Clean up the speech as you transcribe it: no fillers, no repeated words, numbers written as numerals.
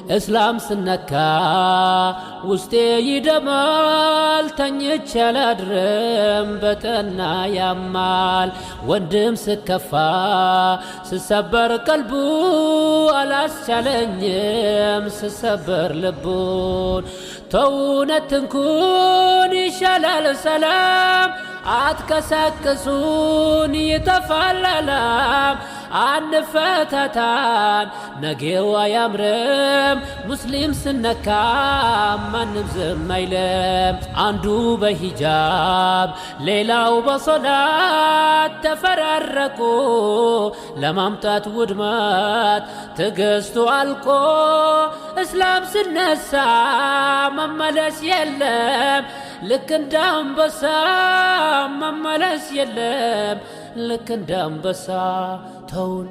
እስላም ስነካ ውስጤ ይደማል ተኝቼ አላድርም በጠና ያማል ወንድም ስከፋ ስሰበር ቀልቡ አላስቻለኝም ስሰበር ልቡን ተውነትንኩን ይሻላል ሰላም አትከሰክሱን ይተፋላላም አንፈታታን ነገው አያምርም ሙስሊም ስነካ ማንም ዝም አይልም አንዱ በሂጃብ ሌላው በሶላት ተፈራረቁ ለማምጣት ውድመት ትግስቱ አልቆ እስላም ስነሳ መመለስ የለም ልክ እንደ አንበሳ መመለስ የለም ልክ እንደ አንበሳ ተውን